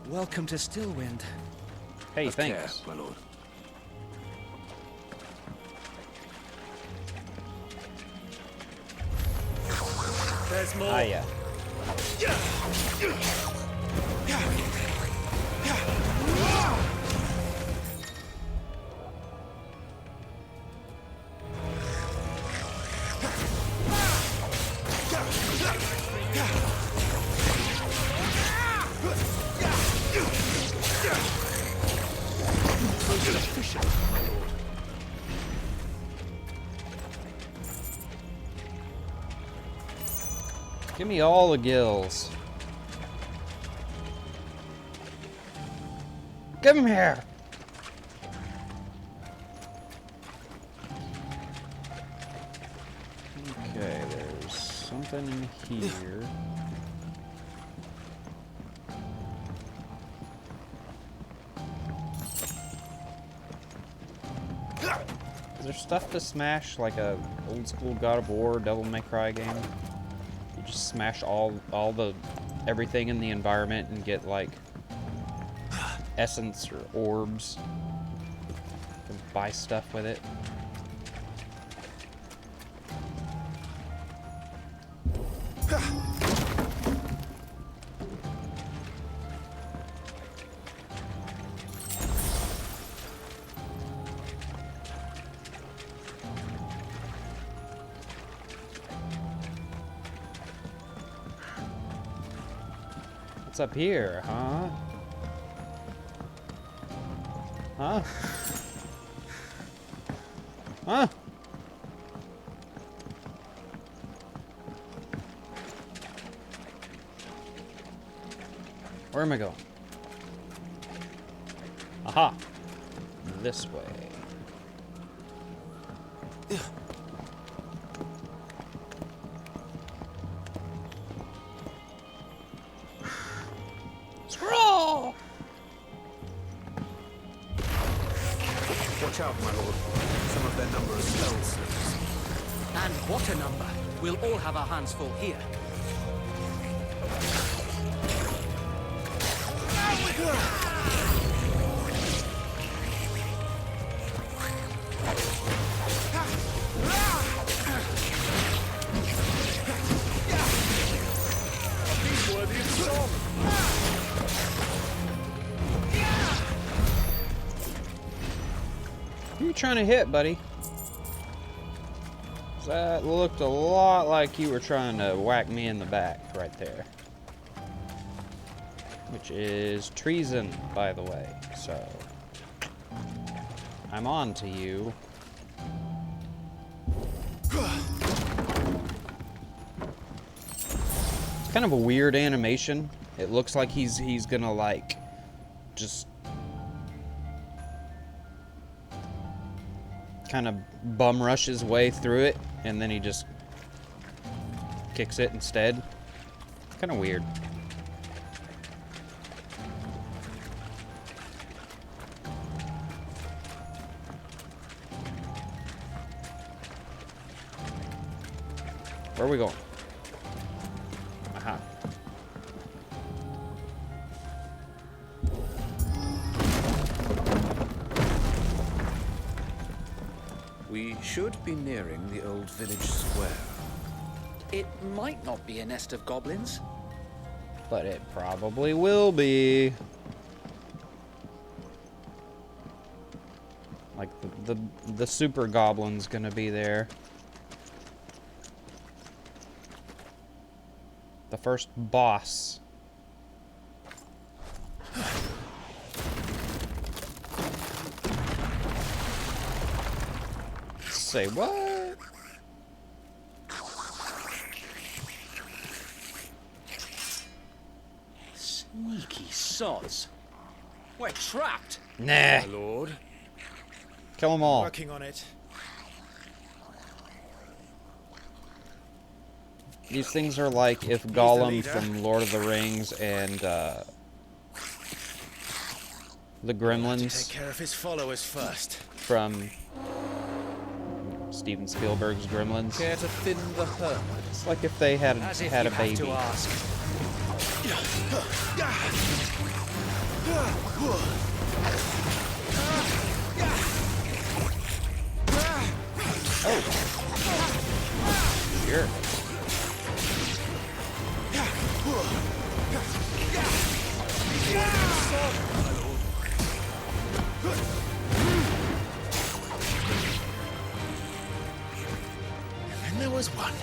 Q: Welcome to Stillwind.
A: Hey,
B: Have
A: thanks.
B: care, my lord.
F: There's more.
A: Hiya. Give me all the gills. Give 'em here. Okay, there's something in here. Is there stuff to smash like a old school God of War, Devil May Cry game? You just smash all the everything in the environment and get like essence or orbs. You can buy stuff with it. What's up here, huh? Huh? Huh? Where am I going? Aha! This way. Scroll!
P: Watch out, my lord. Some of their number are spells.
Q: And what a number! We'll all have our hands full here.
A: Who you trying to hit, buddy? That looked a lot like you were trying to whack me in the back right there. Which is treason, by the way, so I'm on to you. kind of a weird animation. It looks like he's gonna like just kind of bum rush his way through it, and then he just kicks it instead. Kind of weird. Where are we going? Aha.
C: We should be nearing the old village square.
Q: It might not be a nest of goblins.
A: But it probably will be. Like the super goblin's gonna be there. The first boss. Say what?
Q: Sneaky sods. We're trapped.
A: Nah.
P: My lord.
A: Kill them all.
P: Working on it.
A: These things are like if Gollum from Lord of the Rings and the Gremlins
P: Take care of his followers first.
A: from Steven Spielberg's Gremlins.
C: Care to thin the herd?
A: It's like if they had
Q: As if
A: had a
Q: you have
A: baby.
Q: to ask.
A: Oh. Sure.
P: And there was one.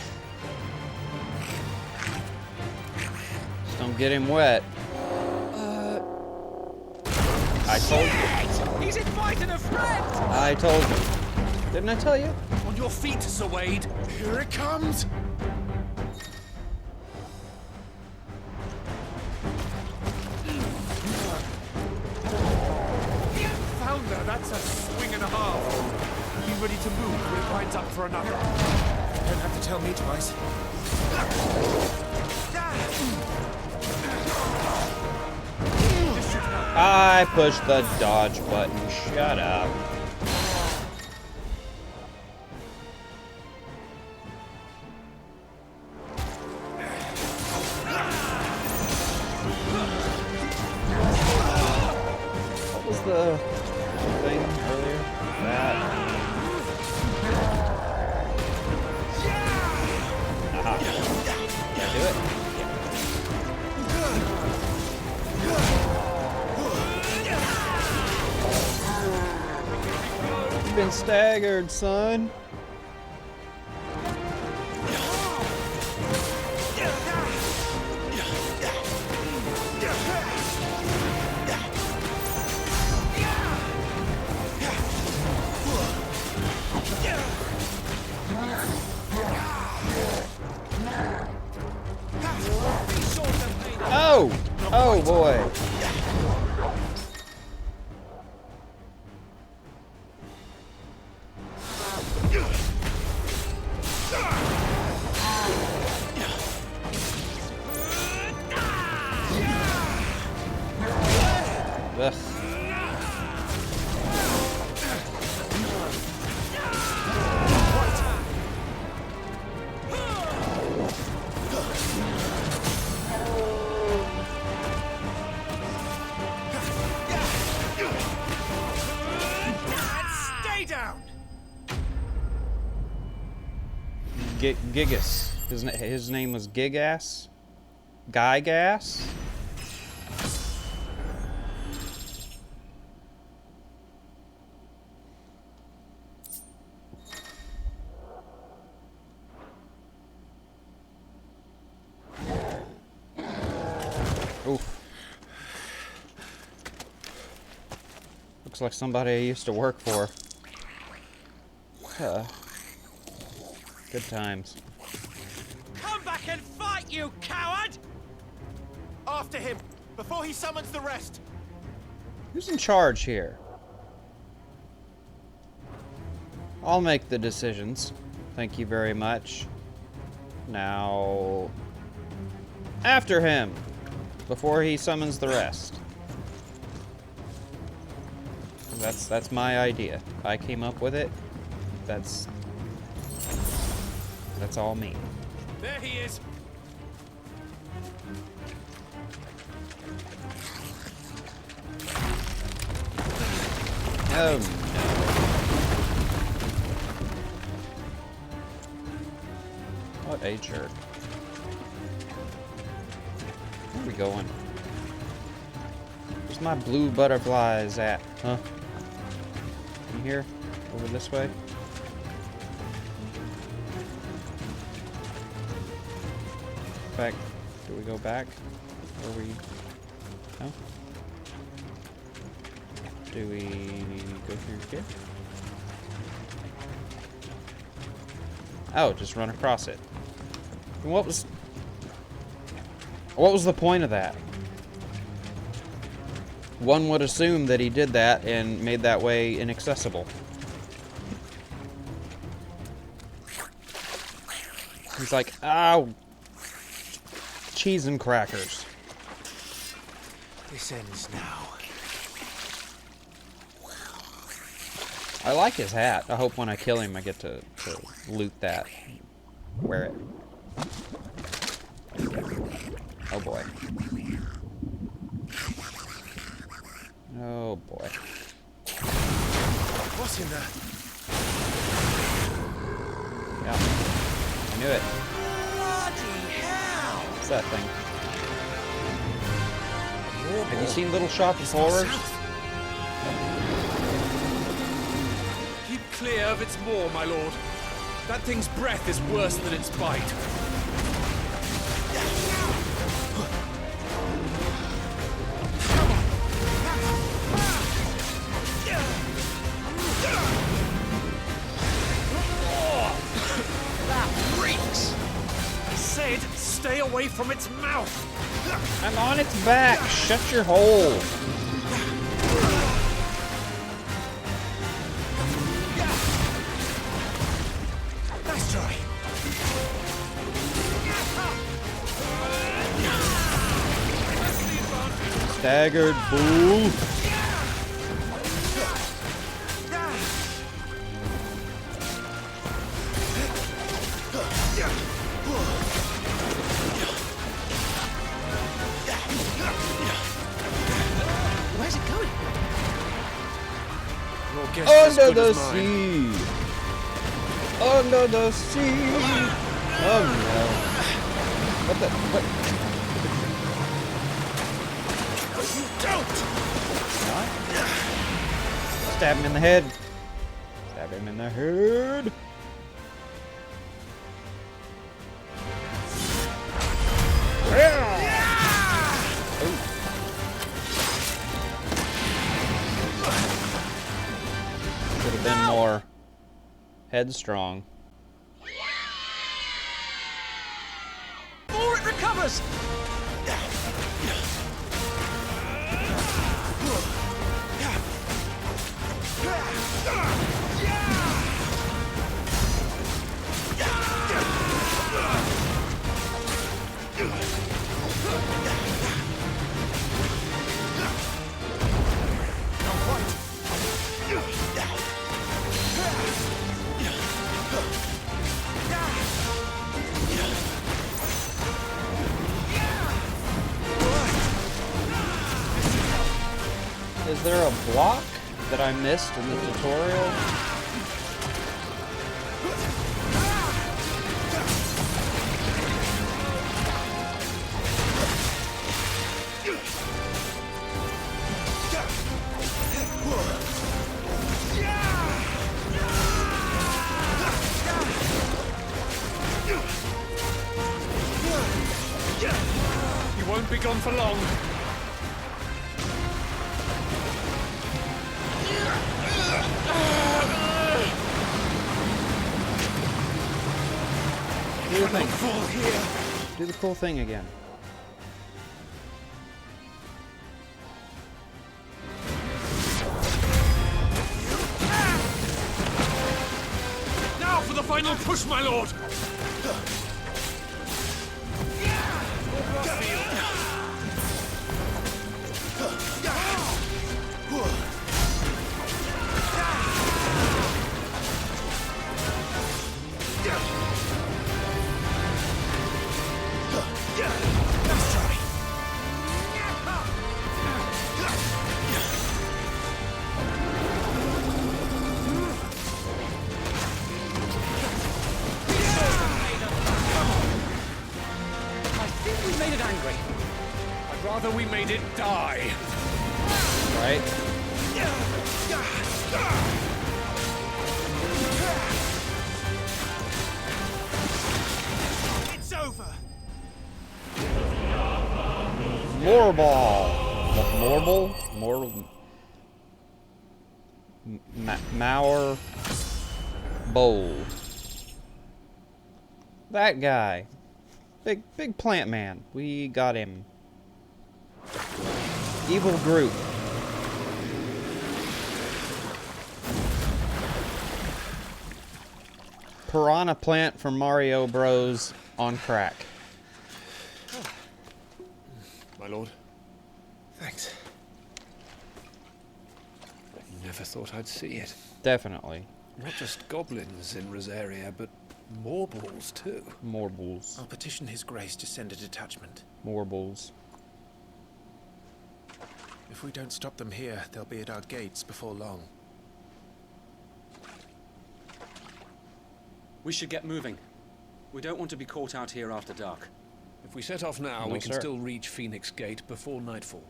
A: Just don't get him wet. I told you.
Q: He's invited a friend!
A: I told you. Didn't I tell you?
Q: On your feet, Sir Wade.
P: Here it comes.
F: Founder, that's a swing and a half. Be ready to move when it lines up for another.
P: Don't have to tell me twice.
A: I pushed the dodge button. Shut up. What was the thing earlier? That. Aha. Did I do it? You've been staggered, son. Oh! Oh boy. Ugh.
F: Stay down!
A: Gigas. His name was Gigas? Gygas? Oof. Looks like somebody I used to work for. Good times.
F: Come back and fight!
G: you coward!
P: After him, before he summons the rest.
A: Who's in charge here? I'll make the decisions. Thank you very much. Now, after him, before he summons the rest. That's my idea. I came up with it. That's all me.
F: There he is.
A: Oh no. What a jerk. Where are we going? Where's my blue butterflies at? Huh? In here? Over this way? Back. Do we go back? Or we... No? Do we go through here? Oh, just run across it. And what was the point of that? One would assume that he did that and made that way inaccessible. He's like, ow, cheese and crackers.
P: This ends now.
A: I like his hat. I hope when I kill him I get to loot that. Wear it. Oh boy. Oh boy.
P: What's in there?
A: Yeah. I knew it.
G: Bloody hell!
A: What's that thing? Have you seen Little Shop of Horrors?
F: Keep clear of its maw, my lord. That thing's breath is worse than its bite.
G: That reeks! I said, stay away from its mouth!
A: I'm on its back! Shut your hole!
G: Nice try!
A: Staggered fool!
G: Where's it going?
F: Your guess is as
A: Under
F: good
A: the
F: as mine.
A: sea! Under the sea! Oh no. What the... What?
G: You don't!
A: What? Stab him in the head. Stab him in the head. Could have been more headstrong.
G: Before it recovers!
A: Is there a block that I missed in the tutorial?
F: You won't be gone for long.
A: What do you think?
G: Fall here!
A: Do the cool thing again.
F: Now for the final push, my lord! I'd rather we made it die.
A: Right?
G: It's over.
A: Mauer Bold. That guy. Big plant man. We got him. Evil Groot. Piranha plant from Mario Bros. On crack.
C: My lord.
P: Thanks.
C: Never thought I'd see it.
A: Definitely.
C: Not just goblins in Rosaria, but Morbles too.
A: Morbles.
P: I'll petition His Grace to send a detachment.
A: Morbles.
P: If we don't stop them here, they'll be at our gates before long.
N: We should get moving. We don't want to be caught out here after dark.
C: If we set off now,
A: No,
C: we can
A: sir.
C: still reach Phoenix Gate before nightfall.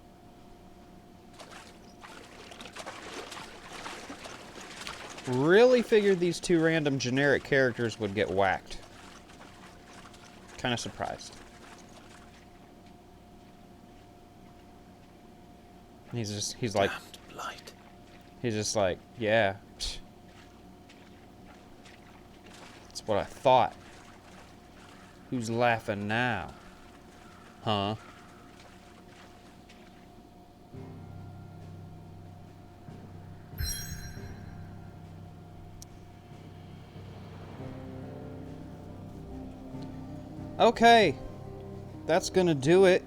A: Really figured these two random generic characters would get whacked. Kind of surprised. He's like,
P: blight.
A: He's just like, yeah. Psh. That's what I thought. Who's laughing now? Huh? Okay, that's gonna do it.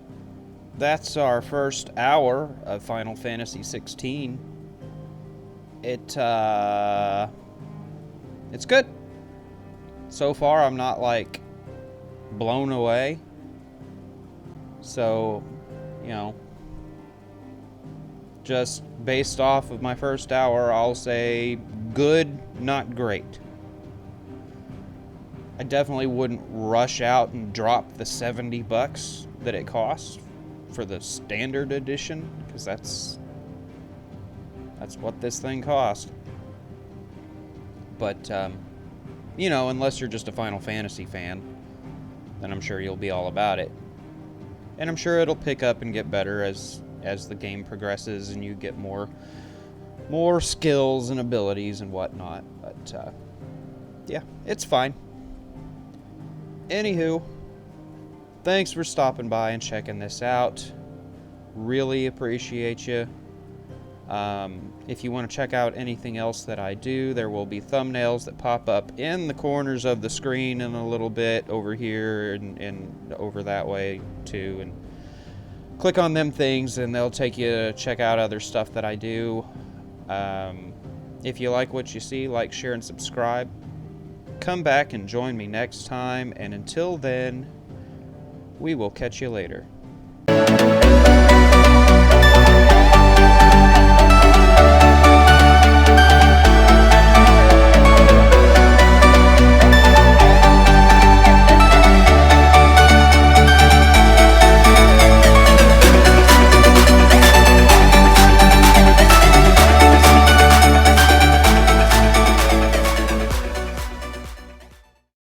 A: That's our first hour of Final Fantasy 16. It's good. So far, I'm not like blown away. So, you know, just based off of my first hour, I'll say good, not great. I definitely wouldn't rush out and drop the $70 that it costs for the standard edition, because that's what this thing cost. But you know, unless you're just a Final Fantasy fan, then I'm sure you'll be all about it. And I'm sure it'll pick up and get better as the game progresses and you get more skills and abilities and whatnot. But yeah, it's fine. Anywho, thanks for stopping by and checking this out. Really appreciate you. If you want to check out anything else that I do, there will be thumbnails that pop up in the corners of the screen and a little bit over here and over that way too. And click on them things and they'll take you to check out other stuff that I do. If you like what you see, like, share, and subscribe. Come back and join me next time, and until then, we will catch you later.